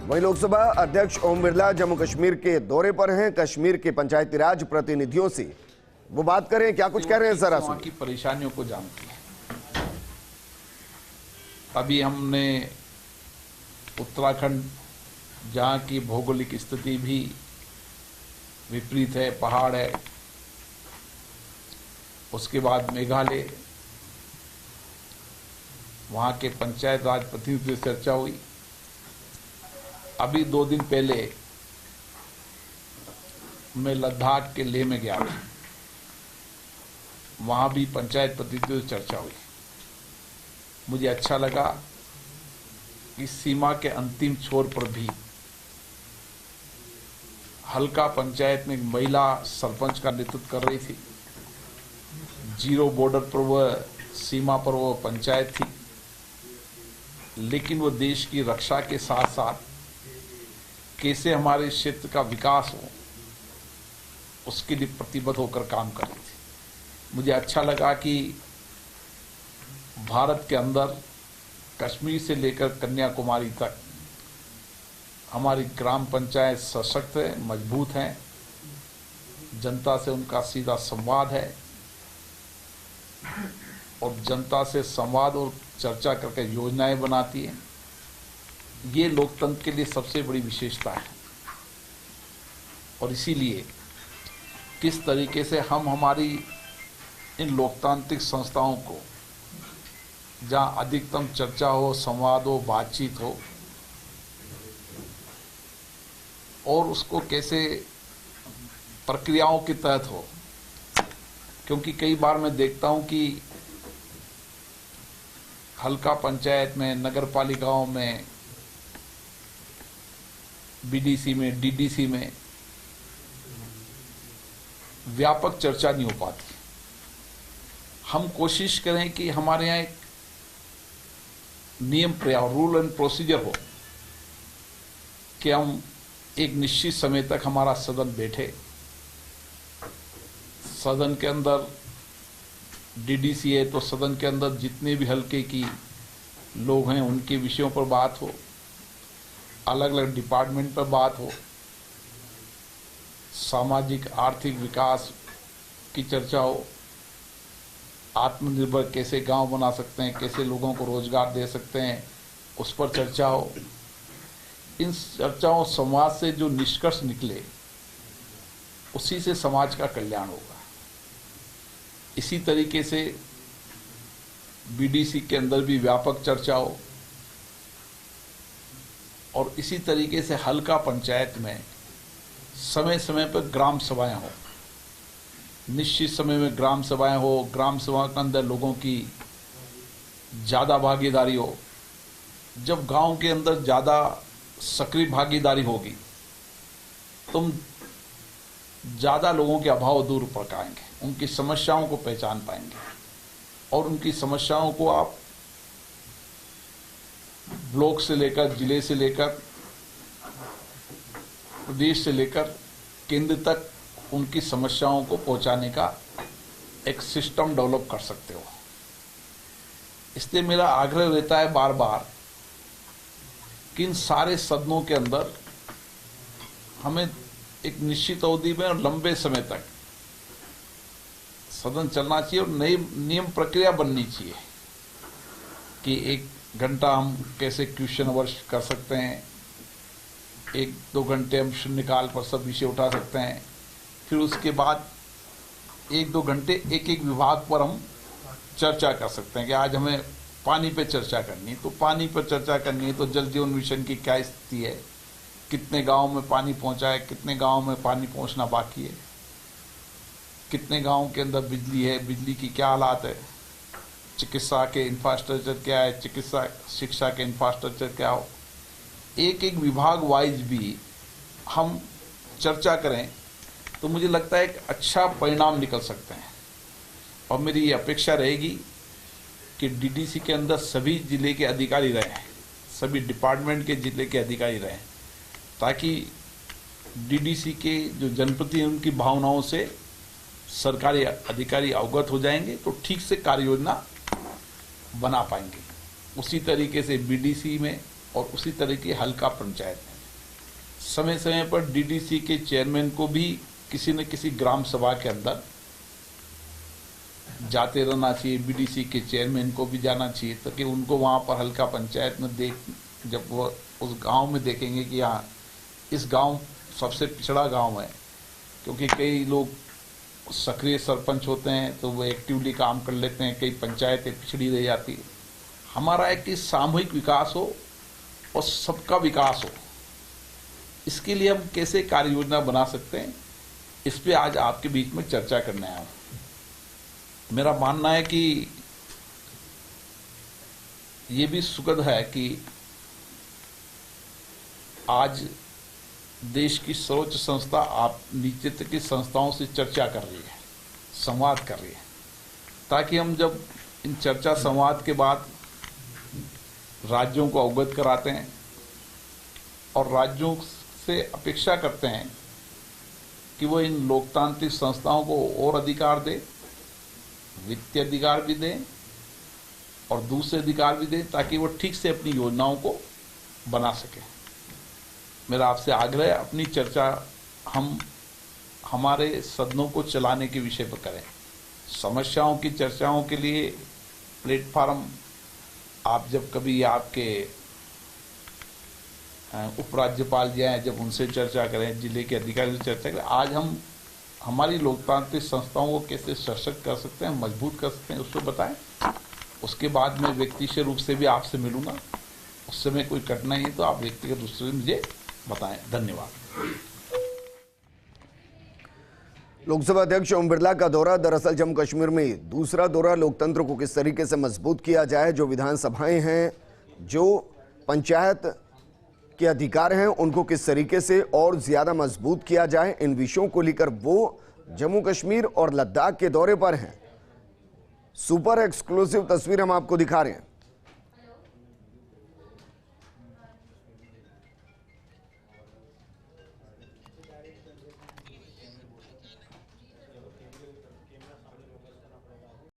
वहीं लोकसभा अध्यक्ष ओम बिरला जम्मू कश्मीर के दौरे पर हैं। कश्मीर के पंचायती राज प्रतिनिधियों से वो बात करें, क्या कुछ कह रहे हैं जरा सुनिए। की परेशानियों को जानती है। अभी हमने उत्तराखंड, जहाँ की भौगोलिक स्थिति भी विपरीत है, पहाड़ है, उसके बाद मेघालय, वहाँ के पंचायत राज प्रतिनिधियों से चर्चा हुई। अभी 2 दिन पहले मैं लद्दाख के लेह में गया था, वहाँ भी पंचायत प्रतिनिधियों से चर्चा हुई। मुझे अच्छा लगा कि सीमा के अंतिम छोर पर भी हल्का पंचायत में एक महिला सरपंच का नेतृत्व कर रही थी। जीरो बॉर्डर पर वह, सीमा पर वो पंचायत थी, लेकिन वो देश की रक्षा के साथ साथ कैसे हमारे क्षेत्र का विकास हो उसके लिए प्रतिबद्ध होकर काम कर रही थी। मुझे अच्छा लगा कि भारत के अंदर कश्मीर से लेकर कन्याकुमारी तक हमारी ग्राम पंचायत सशक्त है, मजबूत हैं, जनता से उनका सीधा संवाद है और जनता से संवाद और चर्चा करके योजनाएं बनाती है। ये लोकतंत्र के लिए सबसे बड़ी विशेषता है और इसीलिए किस तरीके से हम हमारी इन लोकतांत्रिक संस्थाओं को, जहाँ अधिकतम चर्चा हो, संवाद हो, बातचीत हो, और उसको कैसे प्रक्रियाओं के तहत हो। क्योंकि कई बार मैं देखता हूं कि हल्का पंचायत में, नगर पालिकाओं में, बीडीसी में, डीडीसी में व्यापक चर्चा नहीं हो पाती। हम कोशिश करें कि हमारे यहाँ एक नियम, रूल एंड प्रोसीजर हो कि हम एक निश्चित समय तक हमारा सदन बैठे, सदन के अंदर डीडीसी है तो सदन के अंदर जितने भी हल्के की लोग हैं उनके विषयों पर बात हो, अलग अलग डिपार्टमेंट पर बात हो, सामाजिक आर्थिक विकास की चर्चा हो, आत्मनिर्भर कैसे गांव बना सकते हैं, कैसे लोगों को रोजगार दे सकते हैं, उस पर चर्चा हो। इन चर्चाओं, संवाद से जो निष्कर्ष निकले उसी से समाज का कल्याण होगा। इसी तरीके से बीडीसी के अंदर भी व्यापक चर्चा हो और इसी तरीके से हल्का पंचायत में समय समय पर ग्राम सभाएं हो, निश्चित समय में ग्राम सभाएं हो, ग्राम सभा के अंदर लोगों की ज़्यादा भागीदारी हो। जब गांव के अंदर ज़्यादा सक्रिय भागीदारी होगी तुम ज़्यादा लोगों के अभाव दूर कर पाएंगे, उनकी समस्याओं को पहचान पाएंगे और उनकी समस्याओं को आप ब्लॉक से लेकर, जिले से लेकर, प्रदेश से लेकर केंद्र तक उनकी समस्याओं को पहुंचाने का एक सिस्टम डेवलप कर सकते हो। इसलिए मेरा आग्रह रहता है बार बार कि इन सारे सदनों के अंदर हमें एक निश्चित अवधि में और लंबे समय तक सदन चलना चाहिए और नई नियम प्रक्रिया बननी चाहिए कि 1 घंटा हम कैसे क्वेश्चन अवर्स कर सकते हैं, 1-2 घंटे हम शून्यकाल पर सब विषय उठा सकते हैं, फिर उसके बाद 1-2 घंटे एक विभाग पर हम चर्चा कर सकते हैं कि आज हमें पानी पे चर्चा करनी है तो पानी पर चर्चा करनी है, तो जल जीवन मिशन की क्या स्थिति है, कितने गांव में पानी पहुंचा है, कितने गांव में पानी पहुंचना बाकी है, कितने गांव के अंदर बिजली है, बिजली की क्या हालात है, चिकित्सा के इंफ्रास्ट्रक्चर क्या है, चिकित्सा शिक्षा के इंफ्रास्ट्रक्चर क्या हो। एक विभाग वाइज भी हम चर्चा करें तो मुझे लगता है एक अच्छा परिणाम निकल सकते हैं। और मेरी ये अपेक्षा रहेगी कि डीडीसी के अंदर सभी जिले के अधिकारी रहें, सभी डिपार्टमेंट के जिले के अधिकारी रहें, ताकि डीडीसी के जो जनप्रतिनिधि हैं उनकी भावनाओं से सरकारी अधिकारी अवगत हो जाएंगे तो ठीक से कार्य योजना बना पाएंगे। उसी तरीके से बीडीसी में और उसी तरीके हल्का पंचायत में समय समय पर डीडीसी के चेयरमैन को भी किसी न किसी ग्राम सभा के अंदर जाते रहना चाहिए, बीडीसी के चेयरमैन को भी जाना चाहिए, ताकि उनको वहाँ पर हल्का पंचायत में जब वो उस गांव में देखेंगे कि हाँ इस गांव सबसे पिछड़ा गांव है, क्योंकि कई लोग सक्रिय सरपंच होते हैं तो वो एक्टिवली काम कर लेते हैं, कई पंचायतें पिछड़ी रह जाती है। हमारा है कि सामूहिक विकास हो और सबका विकास हो, इसके लिए हम कैसे कार्य योजना बना सकते हैं, इस पे आज आपके बीच में चर्चा करने आया हूं। मेरा मानना है कि ये भी सुखद है कि आज देश की सर्वोच्च संस्था आप नीचे तक की संस्थाओं से चर्चा कर रही है, संवाद कर रही है, ताकि हम जब इन चर्चा संवाद के बाद राज्यों को अवगत कराते हैं और राज्यों से अपेक्षा करते हैं कि वो इन लोकतांत्रिक संस्थाओं को और अधिकार दे, वित्तीय अधिकार भी दें और दूसरे अधिकार भी दें, ताकि वो ठीक से अपनी योजनाओं को बना सके। मेरा आपसे आग्रह है, अपनी चर्चा हम हमारे सदनों को चलाने के विषय पर करें। समस्याओं की चर्चाओं के लिए प्लेटफार्म आप जब कभी आपके उपराज्यपाल जी आए, जब उनसे चर्चा करें, जिले के अधिकारी से चर्चा करें। आज हम हमारी लोकतांत्रिक संस्थाओं को कैसे सशक्त कर सकते हैं, मजबूत कर सकते हैं, उसको बताएं। उसके बाद मैं व्यक्तिगत रूप से भी आपसे मिलूंगा, उस समय कोई कठिनाई है तो आप व्यक्तिगत रूप से मुझे बताएं। धन्यवाद। लोकसभा अध्यक्ष ओम बिरला का दौरा दरअसल जम्मू कश्मीर में दूसरा दौरा। लोकतंत्र को किस तरीके से मजबूत किया जाए, जो विधानसभाएं हैं, जो पंचायत के अधिकार हैं, उनको किस तरीके से और ज्यादा मजबूत किया जाए, इन विषयों को लेकर वो जम्मू कश्मीर और लद्दाख के दौरे पर हैं। सुपर एक्सक्लूसिव तस्वीर हम आपको दिखा रहे हैं।